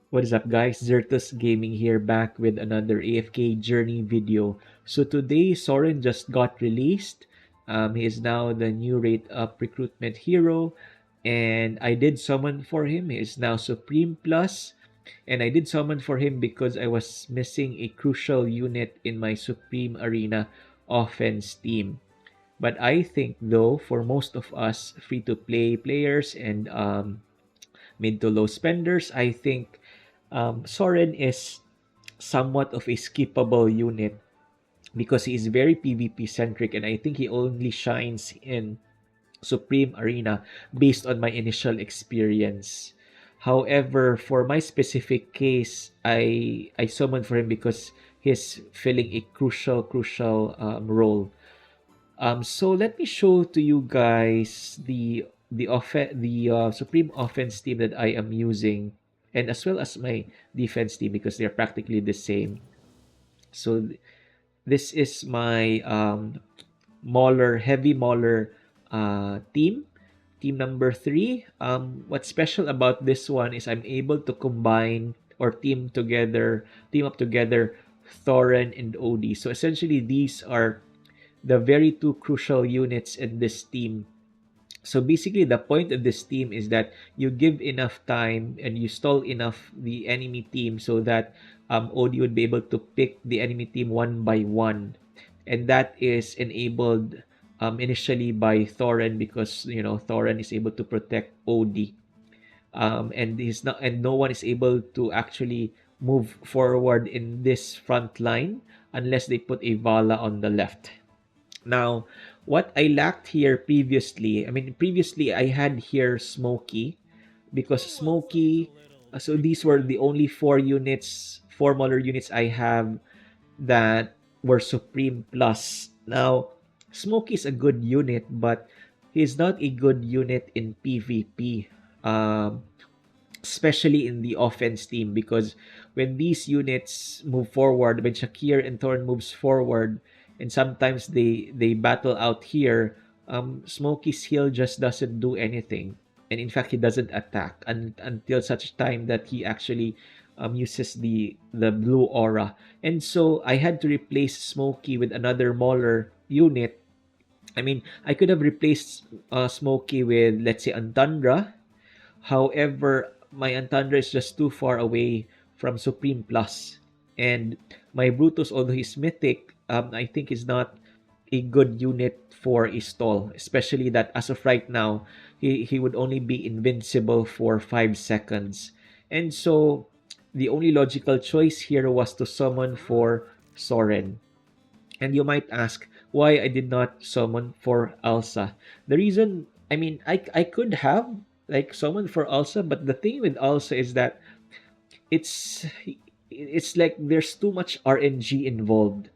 What is up, guys? Zertus Gaming here, back with another AFK Journey video. So today, Soren just got released. He is now the new rate up recruitment hero, and I did summon for him. He is now Supreme Plus, and I did summon for him because I was missing a crucial unit in my Supreme Arena offense team. But I think, though, for most of us free-to-play players and mid to low spenders, I think Soren is somewhat of a skippable unit because he is very PvP centric, and I think he only shines in Supreme Arena based on my initial experience. However, for my specific case, I summoned for him because he's filling a crucial role. So let me show to you guys the Supreme Offense team that I am using, and as well as my defense team because they're practically the same. So this is my heavy Mauler team. Team number three. What's special about this one is I'm able to combine or team up together Thorin and Odie. So essentially, these are the very two crucial units in this team. So basically, the point of this team is that you give enough time and you stall enough the enemy team so that Odie would be able to pick the enemy team one by one, and that is enabled initially by Thorin because Thorin is able to protect Odie, and no one is able to actually move forward in this front line unless they put a Vala on the left. Now, what I lacked here previously, previously I had here Smokey because Smokey, so these were the only four Muller units I have that were Supreme Plus. Now, Smokey is a good unit, but he's not a good unit in PvP. Um, Especially in the offense team because when these units move forward, when Shakir and Thorn moves forward, and sometimes they battle out here, Smokey's heal just doesn't do anything, and in fact he doesn't attack until such time that he actually uses the blue aura, and so I had to replace Smokey with another Mauler unit. I could have replaced Smokey with, let's say, Antandra. However, my Antandra is just too far away from Supreme Plus. And my Brutus, although he's mythic, I think is not a good unit for a stall. Especially that as of right now, he would only be invincible for 5 seconds. And so, the only logical choice here was to summon for Soren. And you might ask why I did not summon for Elsa. The reason, I could have like summoned for Elsa, but the thing with Elsa is that it's it's like there's too much RNG involved.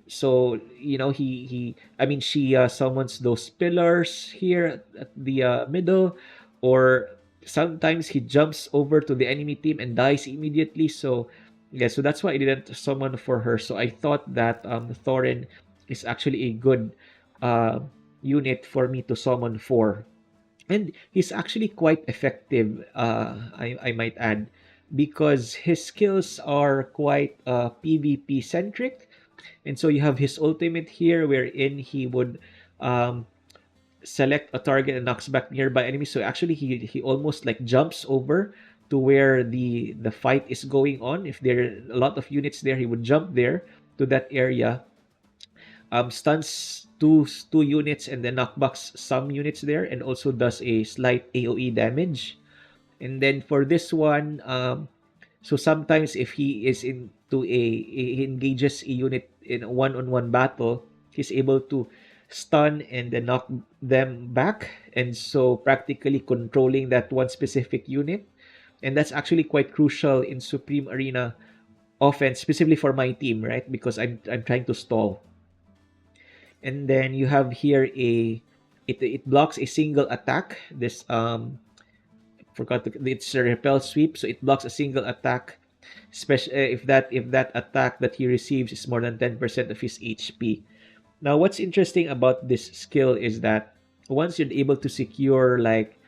So she summons those pillars here at the middle, or sometimes he jumps over to the enemy team and dies immediately. So yeah, so that's why I didn't summon for her. So I thought that Thorin is actually a good uh, unit for me to summon for, and he's actually quite effective, I might add, because his skills are quite PvP centric. And so you have his ultimate here, wherein he would um, select a target and knocks back nearby enemies. So actually, he almost like jumps over to where the fight is going on. If there are a lot of units there, he would jump there to that area, stuns two units and then knockbacks some units there, and also does a slight AoE damage. And then for this one, so sometimes if he is he engages a unit in a one-on-one battle, he's able to stun and then knock them back, and so practically controlling that one specific unit. And that's actually quite crucial in Supreme Arena offense, specifically for my team, right? Because I'm trying to stall. And then you have here it blocks a single attack. This it's a repel sweep, so it blocks a single attack, especially if that attack that he receives is more than 10% of his HP. Now, what's interesting about this skill is that once you're able to secure like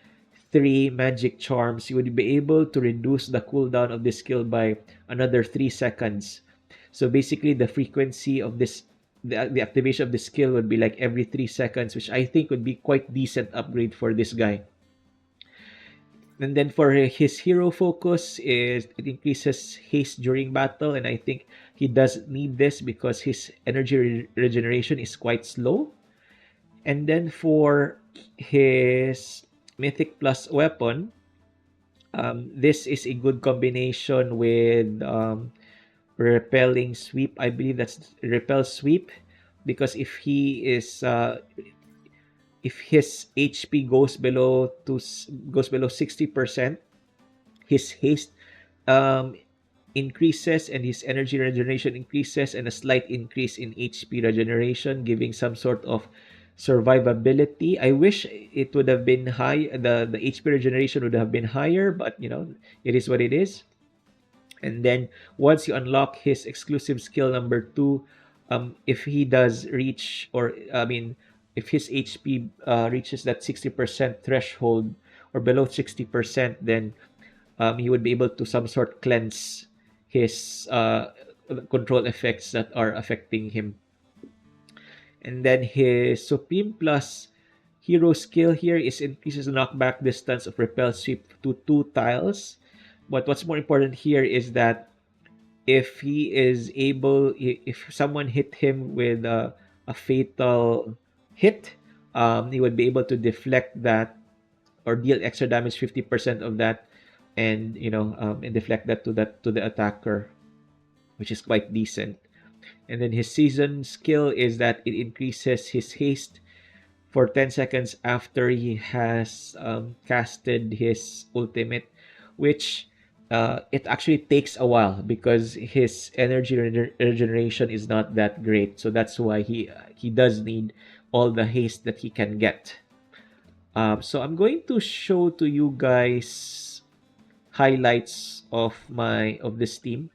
3 magic charms, you would be able to reduce the cooldown of this skill by another 3 seconds. So basically, the frequency of the activation of the skill would be like every 3 seconds, which I think would be quite decent upgrade for this guy. And then for his hero focus is it increases haste during battle, and I think he does need this because his energy regeneration is quite slow. And then for his mythic plus weapon, this is a good combination with repelling sweep. I believe that's repel sweep, because if his HP goes below 60%, his haste um, increases and his energy regeneration increases, and a slight increase in HP regeneration, giving some sort of survivability. I wish it would have been high. The HP regeneration would have been higher, but it is what it is. And then once you unlock his exclusive skill number 2, if he does reach, or I mean, if his HP reaches that 60% threshold or below 60%, then he would be able to some sort cleanse his control effects that are affecting him. And then his Supreme Plus hero skill here is increases the knockback distance of repel sweep to 2 tiles. But what's more important here is that if he is able, if someone hit him with a fatal hit, he would be able to deflect that or deal extra damage 50% of that, and and deflect that to the attacker, which is quite decent. And then his season skill is that it increases his haste for 10 seconds after he has casted his ultimate, which it actually takes a while because his energy regeneration is not that great. So that's why he does need all the haste that he can get. So I'm going to show to you guys highlights of this team,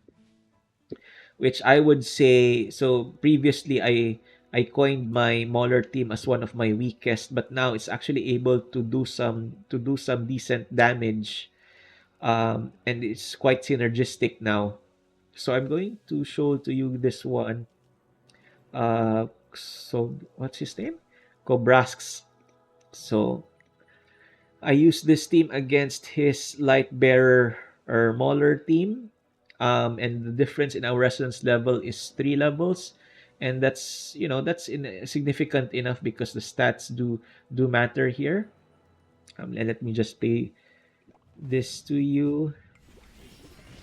which I would say. So previously I coined my Mauler team as one of my weakest, but now it's actually able to do some decent damage, and it's quite synergistic now. So I'm going to show to you this one. So what's his name? Kobrasks. So I used this team against his light bearer or Mauler team. And the difference in our resonance level is 3 levels, and that's significant enough because the stats do matter here. And let me just play this to you.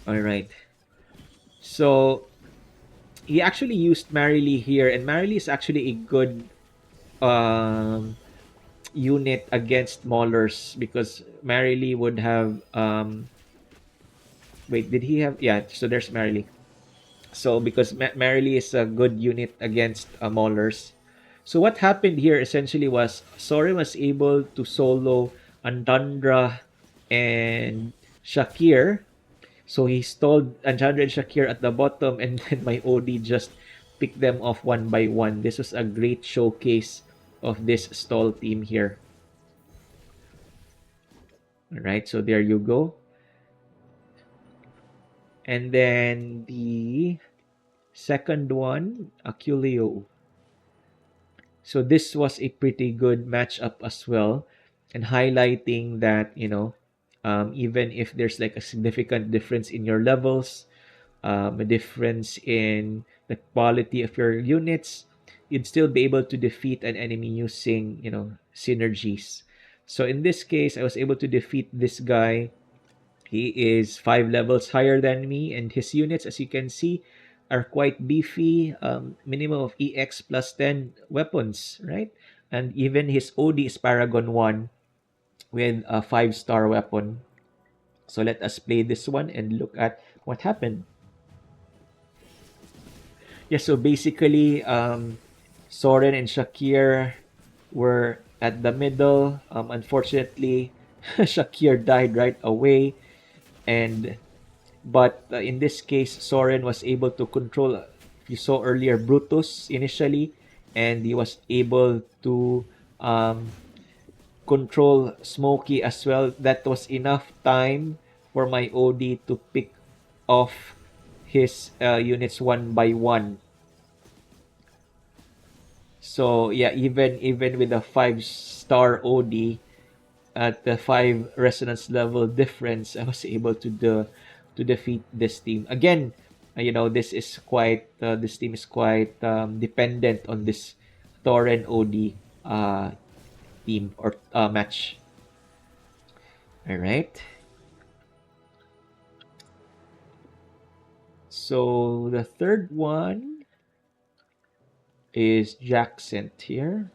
All right. So he actually used Marilee here, and Marilee is actually a good um, unit against Maulers because Marilee would have. Wait, did he have? Yeah, so there's Marilee. So because Marilee is a good unit against Maulers. So what happened here essentially was Sorin was able to solo Andandra and Shakir. So he stalled Andandra and Shakir at the bottom, and then my OD just picked them off one by one. This was a great showcase of this stall team here. All right, so there you go. And then the second one, Aculeo. So this was a pretty good matchup as well, and highlighting that even if there's like a significant difference in your levels, a difference in the quality of your units, you'd still be able to defeat an enemy using synergies. So in this case, I was able to defeat this guy. He is 5 levels higher than me, and his units, as you can see, are quite beefy. Minimum of EX plus 10 weapons, right? And even his OD is Paragon 1 with a 5-star weapon. So let us play this one and look at what happened. Yeah, so basically, Soren and Shakir were at the middle. Unfortunately, Shakir died right away, and but in this case, Soren was able to control. You saw earlier Brutus initially, and he was able to um, control Smokey as well. That was enough time for my OD to pick off his units one by one. So yeah, even with a 5-star OD at the 5 resonance level difference, I was able to defeat this team again. This team is quite dependent on this Thorin OD team or match. All right. So the third one is Jackson here.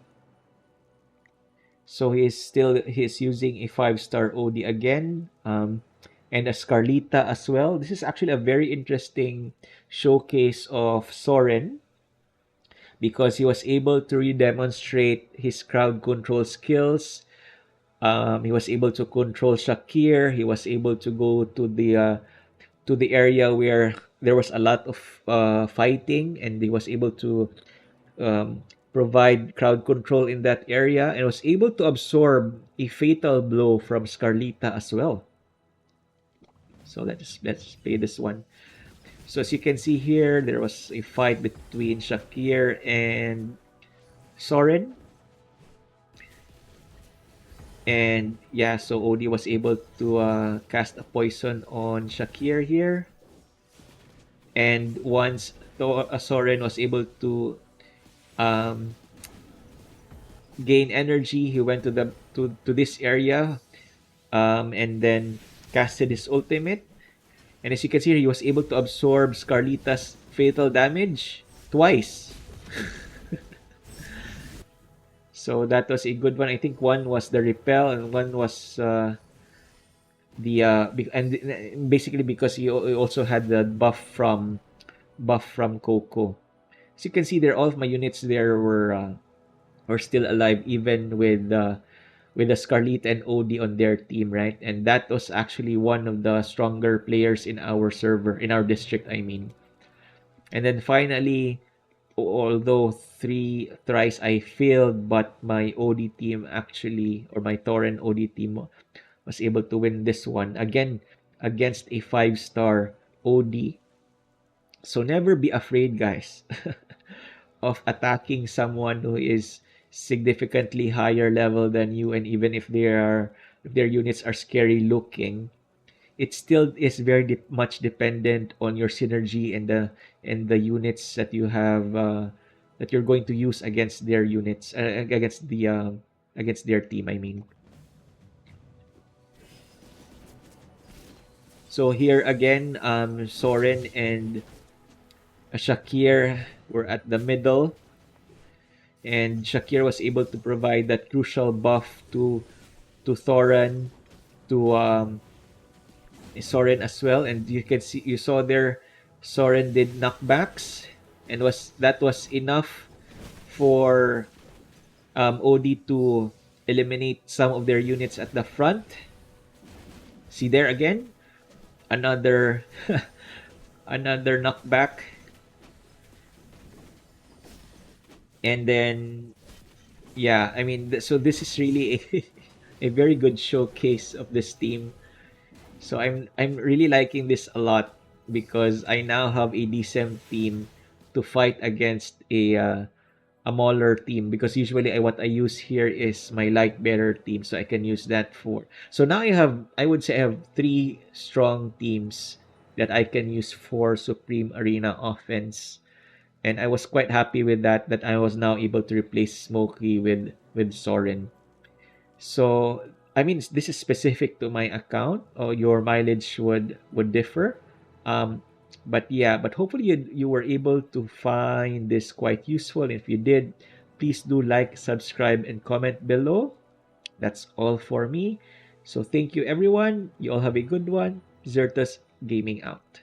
So he's using a 5-star OD again, and a Scarlita as well. This is actually a very interesting showcase of Soren because he was able to redemonstrate his crowd control skills. He was able to control Shakir. He was able to go to the area where there was a lot of fighting, and he was able to um, provide crowd control in that area, and was able to absorb a fatal blow from Scarlita as well. So let's play this one. So as you can see here, there was a fight between Shakir and Soren. And yeah, so Odie was able to cast a poison on Shakir here. And once Soren was able to um, gain energy, he went to this area, and then casted his ultimate. And as you can see, he was able to absorb Scarlita's fatal damage twice. So that was a good one. I think one was the repel, and one was and basically because he also had the buff from Coco. As you can see there, all of my units there were still alive, even with the Scarlet and Odie on their team, right? And that was actually one of the stronger players in our server, in our district, I mean. And then finally, although three thrice I failed, but my OD team actually, or my Torrent OD team, was able to win this one again against a 5-star OD. So never be afraid, guys, of attacking someone who is significantly higher level than you, and even if their units are scary looking, it still is very much dependent on your synergy and the units that you have that you're going to use against their units, against their team, I mean. So here again, Soren and Shakir were at the middle, and Shakir was able to provide that crucial buff to Thoran, to Soren as well. And you saw there, Soren did knockbacks, and was enough for OD to eliminate some of their units at the front. See there again, another another knockback, and then yeah, I mean, so this is really a very good showcase of this team. So I'm really liking this a lot because I now have a decent team to fight against a Mauler team, because usually what I use here is my light bearer team, so I can use that for. So now I would say I have three strong teams that I can use for Supreme Arena offense, and I was quite happy with that I was now able to replace Smokey with Soren. So I mean, this is specific to my account, or your mileage would differ. Um, but yeah, but hopefully you were able to find this quite useful. If you did, please do like, subscribe, and comment below. That's all for me. So thank you everyone. You all have a good one. Zertus Gaming out.